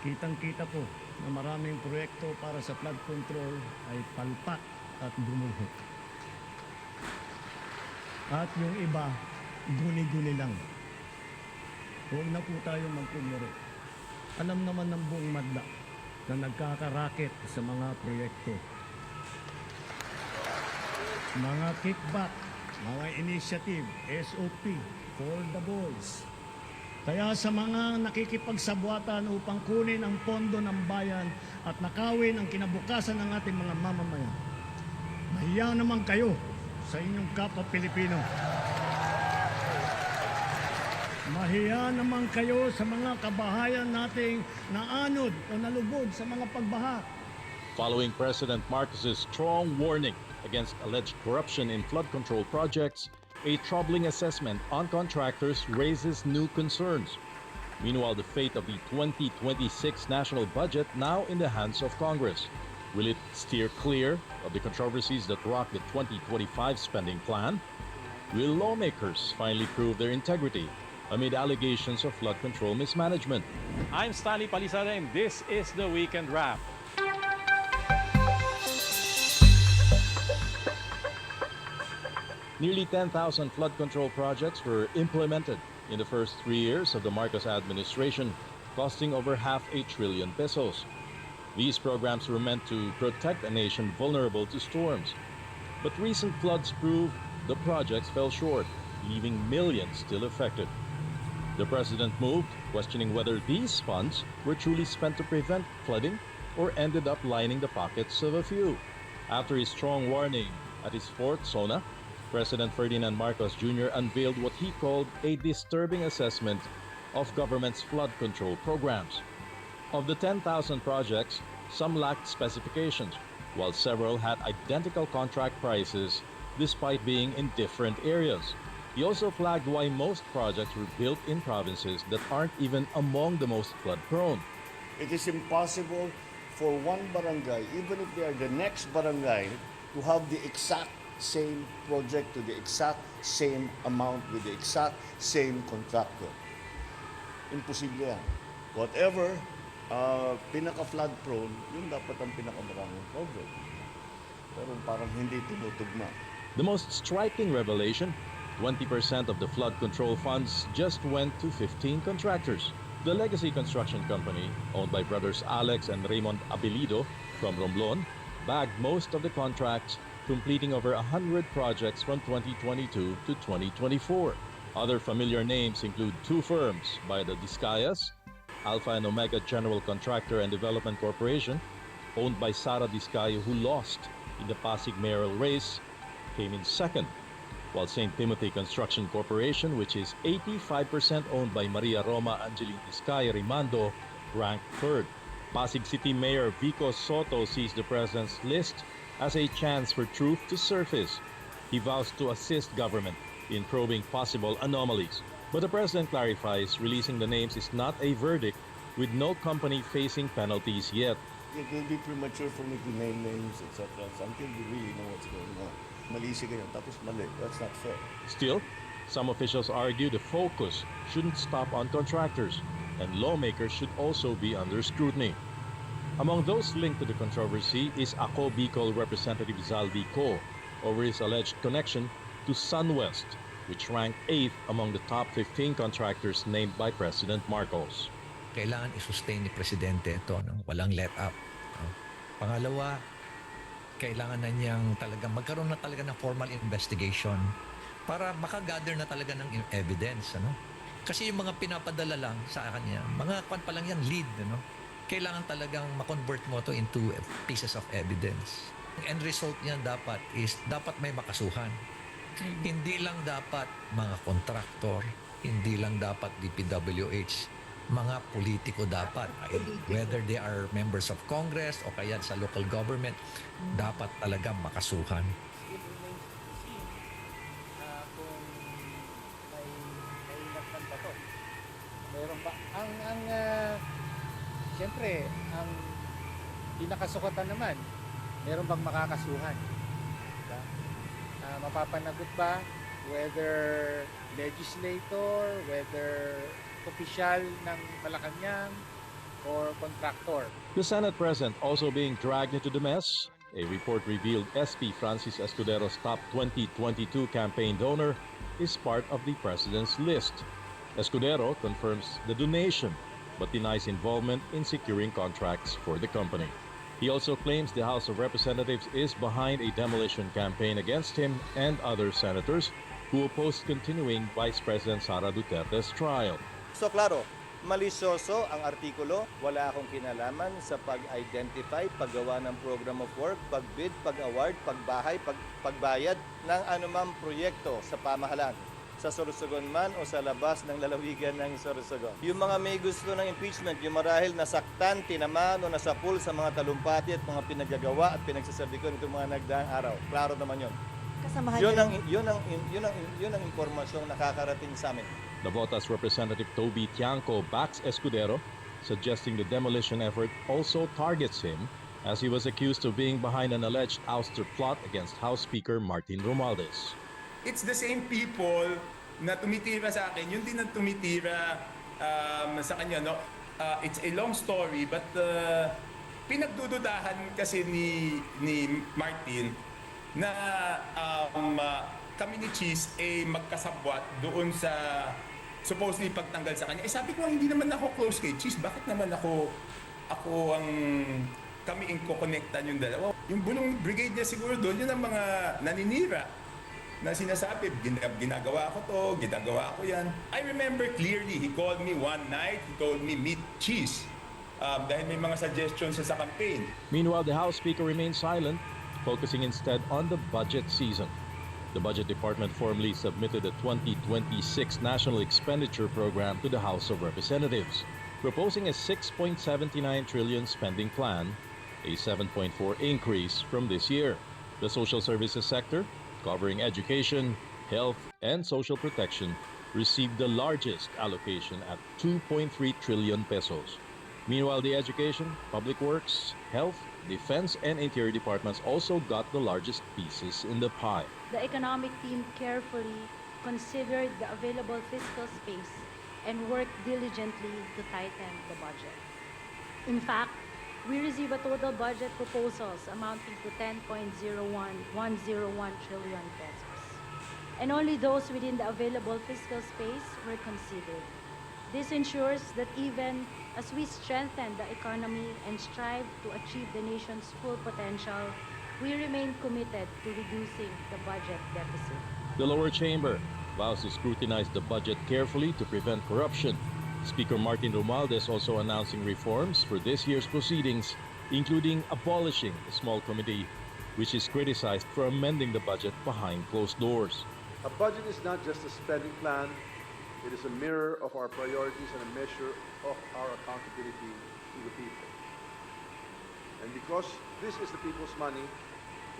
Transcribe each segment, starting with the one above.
Kitang-kita po na maraming proyekto para sa flood control ay palpak at gumuho. At yung iba, guni-guni lang. Huwag na po tayo magkumuri. Alam naman ng buong madla na nagkakaraket sa mga proyekto. Mga kickback, mga initiative, SOP, for the boys. Kaya sa mga nakikipagsabwatan upang kunin ang pondo ng bayan at nakawin ang kinabukasan ng ating mga mamamayan, mahiya naman kayo sa inyong kapwa Pilipino. Mahiya naman kayo sa mga kabahayan nating naanod o nalubog sa mga pagbaha. Following President Marcos's strong warning against alleged corruption in flood control projects, a troubling assessment on contractors raises new concerns. Meanwhile, the fate of the 2026 national budget now in the hands of Congress. Will it steer clear of the controversies that rock the 2025 spending plan? Will lawmakers finally prove their integrity amid allegations of flood control mismanagement? I'm Stanley Palisada and this is the Weekend Wrap. Nearly 10,000 flood control projects were implemented in the first 3 years of the Marcos administration, costing over half a trillion pesos. These programs were meant to protect a nation vulnerable to storms. But recent floods prove the projects fell short, leaving millions still affected. The president moved, questioning whether these funds were truly spent to prevent flooding or ended up lining the pockets of a few. After his strong warning at his fourth SONA, President Ferdinand Marcos Jr. unveiled what he called a disturbing assessment of government's flood control programs. Of the 10,000 projects, some lacked specifications, while several had identical contract prices despite being in different areas. He also flagged why most projects were built in provinces that aren't even among the most flood-prone. It is impossible for one barangay, even if they are the next barangay, to have the exact same project to the exact same amount with the exact same contractor. Imposible yan. Whatever pinaka-flood prone, yun dapat ang pinakamaraming project. Pero parang hindi tinutugma. The most striking revelation, 20% of the flood control funds just went to 15 contractors. The legacy construction company, owned by brothers Alex and Raymond Apelido from Romblon, bagged most of the contracts, completing over 100 projects from 2022 to 2024. Other familiar names include two firms by the Discayas, Alpha and Omega General Contractor and Development Corporation, owned by Sara Discayo, who lost in the Pasig mayoral race, came in second, while St. Timothy Construction Corporation, which is 85% owned by Maria Roma Angeline Discaya Rimando, ranked third. Pasig City Mayor Vico Soto sees the president's list as a chance for truth to surface. He vows to assist government in probing possible anomalies. But the president clarifies releasing the names is not a verdict, with no company facing penalties yet. It will be premature for me to name names, etc. until we really know what's going on. Mali si ganyan, tapos mali. That's not fair. Still, some officials argue the focus shouldn't stop on contractors, and lawmakers should also be under scrutiny. Among those linked to the controversy is Ako Bicol Representative Zalvi Co. over his alleged connection to SunWest, which ranked 8th among the top 15 contractors named by President Marcos. Kailangan i-sustain ni Presidente ito, no? Walang let up. No? Pangalawa, kailangan na niyang magkaroon na talaga ng formal investigation para makagather na talaga ng evidence. Ano? Kasi yung mga pinapadala lang sa kanya, mga kwan pa lang yan, lead. Ano? Kailangan talagang ma-convert mo to into pieces of evidence. Ang end result niyan dapat may makasuhan. Hindi lang dapat mga kontraktor, hindi lang dapat DPWH, mga politiko dapat. Whether they are members of Congress o kaya sa local government, dapat talaga makasuhan. Meron ba? Siyempre, ang pinakasukatan naman, meron bang makakasuhan? Diba? Mapapanagot ba? Whether legislator, whether opisyal ng Malacanang, or contractor. The Senate President also being dragged into the mess. A report revealed SP Francis Escudero's top 2022 campaign donor is part of the President's list. Escudero confirms the donation but denies involvement in securing contracts for the company. He also claims the House of Representatives is behind a demolition campaign against him and other senators who opposed continuing Vice President Sara Duterte's trial. So klaro, malisyoso ang artikulo. Wala akong kinalaman sa pag-identify, paggawa ng program of work, pag-bid, pag-award, pagbahay, pagbayad ng anumang proyekto sa pamahalaan, sa Sorsogon man o sa labas ng lalawigan ng Sorsogon. Yung mga may gusto ng impeachment, yung marahil nasaktan, tinamaan o nasapul sa mga talumpati at mga pinagagawa at pinagsasabi ko nitong mga nagdaang araw. Klaro naman yun. Kasamahan Yun ang impormasyong nakakarating sa amin. Navotas Representative Toby Tiangco backs Escudero, suggesting the demolition effort also targets him as he was accused of being behind an alleged ouster plot against House Speaker Martin Romualdez. It's the same people na tumitira sa akin, yun din ang tumitira sa kanya. No? It's a long story, but pinagdududahan kasi ni Martin na kami ni Cheese magkasabwat doon sa supposedly pagtanggal sa kanya. Sabi ko, hindi naman ako close kay Cheese. Bakit naman ako ang kami ang kukonektan yung dalawa? Yung bulong brigade niya siguro doon, yun ang mga naninira na sinasabi, ginagawa ko to, ginagawa ko yan. I remember clearly, he called me one night, he told me, meet Cheese. Dahil may mga suggestions sa campaign. Meanwhile, the House Speaker remains silent, focusing instead on the budget season. The Budget Department formally submitted a 2026 National Expenditure Program to the House of Representatives, proposing a 6.79 trillion spending plan, a 7.4 increase from this year. The social services sector, covering education, health, and social protection, received the largest allocation at 2.3 trillion pesos. Meanwhile, the Education, Public Works, Health, Defense, and Interior departments also got the largest pieces in the pie. The economic team carefully considered the available fiscal space and worked diligently to tighten the budget. In fact, we received a total budget proposals amounting to 10.101 trillion pesos. And only those within the available fiscal space were considered. This ensures that even as we strengthen the economy and strive to achieve the nation's full potential, we remain committed to reducing the budget deficit. The lower chamber vows to scrutinize the budget carefully to prevent corruption. Speaker Martin Romualdez also announcing reforms for this year's proceedings, including abolishing the small committee, which is criticized for amending the budget behind closed doors. A budget is not just a spending plan. It is a mirror of our priorities and a measure of our accountability to the people. And because this is the people's money,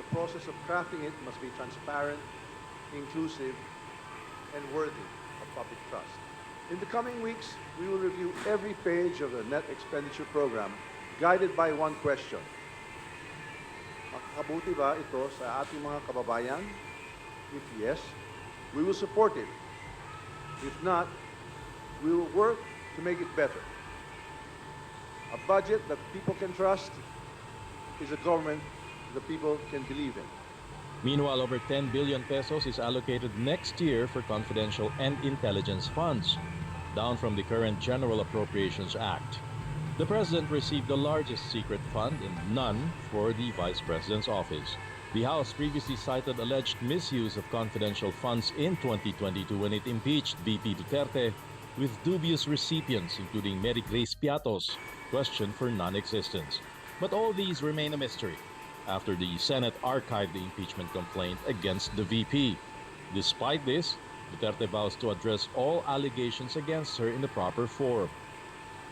the process of crafting it must be transparent, inclusive, and worthy of public trust. In the coming weeks, we will review every page of the net expenditure program, guided by one question. Makakabuti ba ito sa ating mga kababayan? If yes, we will support it. If not, we will work to make it better. A budget that people can trust is a government the people can believe in. Meanwhile, over 10 billion pesos is allocated next year for confidential and intelligence funds, down from the current General Appropriations Act. The President received the largest secret fund and none for the Vice President's office. The House previously cited alleged misuse of confidential funds in 2022 when it impeached VP Duterte, with dubious recipients including Mary Grace Piatos questioned for non-existence. But all these remain a mystery after the Senate archived the impeachment complaint against the VP. Despite this, Duterte vows to address all allegations against her in the proper forum.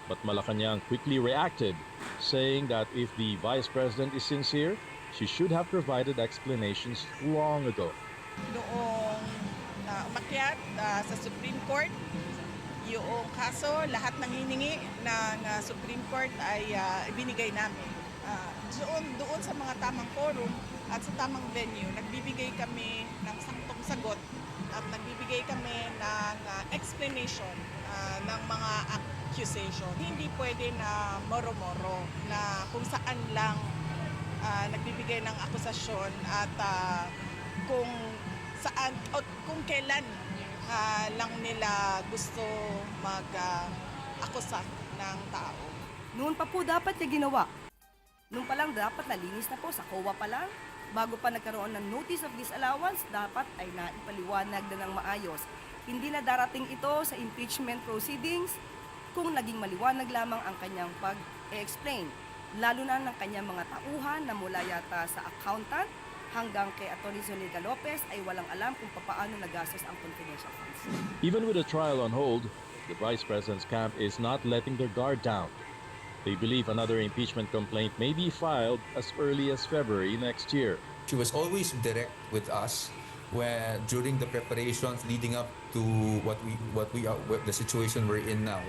But Malacanang quickly reacted, saying that if the Vice President is sincere, she should have provided explanations long ago. Noong umakyat sa Supreme Court, yung kaso, lahat ng hiningi ng Supreme Court ay ibinigay namin. Doon sa mga tamang forum at sa tamang venue, nagbibigay kami ng saktong sagot at nagbibigay kami ng explanation ng mga accusation. Hindi pwede na moro-moro na kung saan lang nagbibigay ng akusasyon at kung saan o kung kailan lang nila gusto mag-akusa ng tao. Noon pa po dapat niya ginawa. Noon pa lang dapat nalinis na po sa COA pa lang. Bago pa nagkaroon ng notice of disallowance, dapat ay naipaliwanag na ng maayos. Hindi na darating ito sa impeachment proceedings kung naging maliwanag lamang ang kanyang pag-explain. Lalo na ng kanyang mga tauhan na mula yata sa accountant hanggang kay Atty. Zuniga Lopez ay walang alam kung paano nagastos ang confidential funds. Even with a trial on hold, the Vice President's camp is not letting their guard down. They believe another impeachment complaint may be filed as early as February next year. She was always direct with us where during the preparations leading up to what the situation we're in now.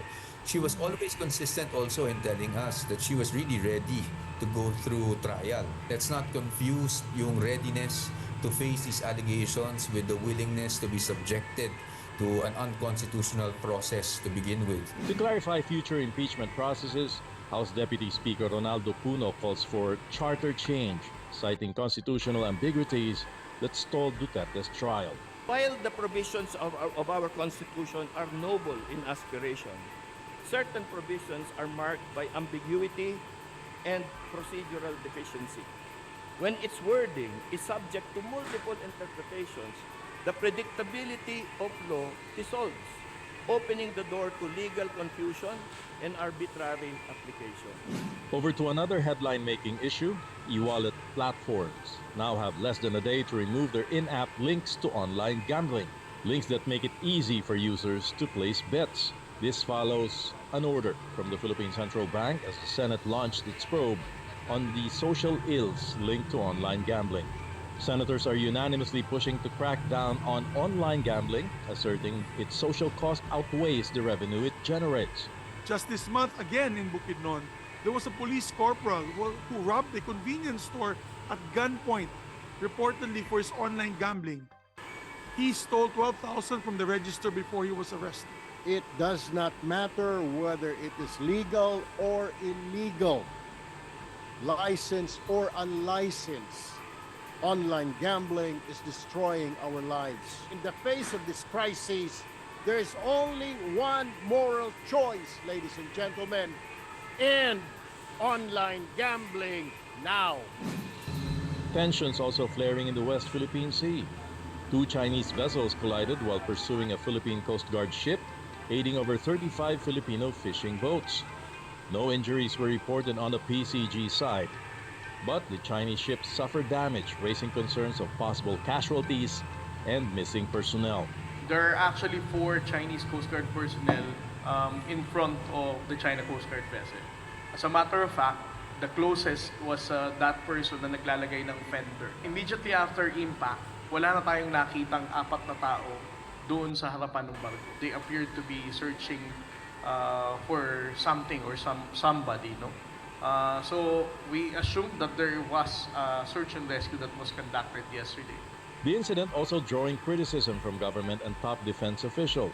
She was always consistent also in telling us that she was really ready to go through trial. Let's not confuse yung readiness to face these allegations with the willingness to be subjected to an unconstitutional process to begin with. To clarify future impeachment processes, House Deputy Speaker Ronaldo Puno calls for charter change, citing constitutional ambiguities that stalled Duterte's trial. While the provisions of our Constitution are noble in aspiration, certain provisions are marked by ambiguity and procedural deficiency. When its wording is subject to multiple interpretations, the predictability of law dissolves, opening the door to legal confusion and arbitrary application. Over to another headline-making issue, e-wallet platforms now have less than a day to remove their in-app links to online gambling, links that make it easy for users to place bets. This follows an order from the Philippine Central Bank as the Senate launched its probe on the social ills linked to online gambling. Senators are unanimously pushing to crack down on online gambling, asserting its social cost outweighs the revenue it generates. Just this month, again in Bukidnon, there was a police corporal who robbed a convenience store at gunpoint, reportedly for his online gambling. He stole 12,000 from the register before he was arrested. It does not matter whether it is legal or illegal, licensed or unlicensed. Online gambling is destroying our lives. In the face of this crisis, there is only one moral choice, ladies and gentlemen: end online gambling now. Tensions also flaring in the West Philippine Sea. Two Chinese vessels collided while pursuing a Philippine Coast Guard ship, aiding over 35 Filipino fishing boats. No injuries were reported on the PCG side, but the Chinese ship suffered damage, raising concerns of possible casualties and missing personnel. There are actually 4 Chinese Coast Guard personnel in front of the China Coast Guard vessel. As a matter of fact, the closest was that person na naglalagay ng fender. Immediately after impact, wala na tayong nakitang 4 na tao doon sa harapan ng barko. They appeared to be searching for something or somebody, no? So we assumed that there was a search and rescue that was conducted yesterday. The incident also drawing criticism from government and top defense officials.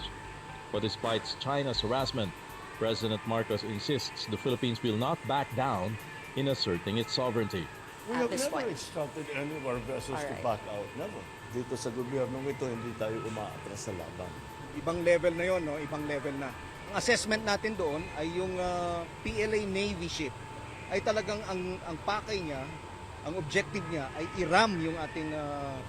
But despite China's harassment, President Marcos insists the Philippines will not back down in asserting its sovereignty. We have never instructed any of our vessels to back out. Never. Dito sa gobyernong ito, hindi tayo umaatras sa laban. Ibang level na yon, no? Ibang level na. Ang assessment natin doon ay yung PLA Navy ship ay talagang ang pakay niya, ang objective niya ay i-ram yung ating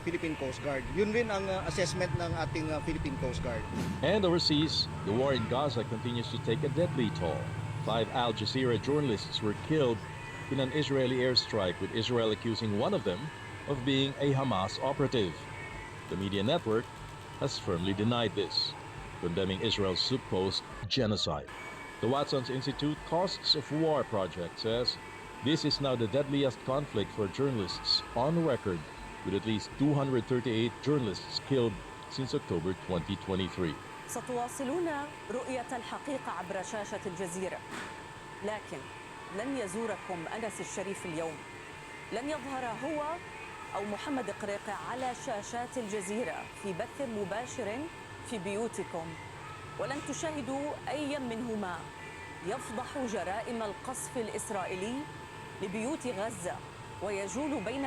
Philippine Coast Guard. Yun rin ang assessment ng ating Philippine Coast Guard. And overseas, the war in Gaza continues to take a deadly toll. 5 Al Jazeera journalists were killed in an Israeli airstrike, with Israel accusing one of them of being a Hamas operative. The media network has firmly denied this, condemning Israel's supposed genocide. The Watson's Institute Costs of War project says this is now the deadliest conflict for journalists on record, with at least 238 journalists killed since October 2023. ستواصلون رؤية الحقيقة عبر شاشة الجزيرة، لكن لن يزوركم أنس الشريف اليوم. لن يظهر هو أو محمد قريقع على شاشات الجزيرة في بث مباشر في بيوتكم، ولن تشاهدوا أي منهما يفضح جرائم القصف الإسرائيلي لبيوت غزة ويجول بين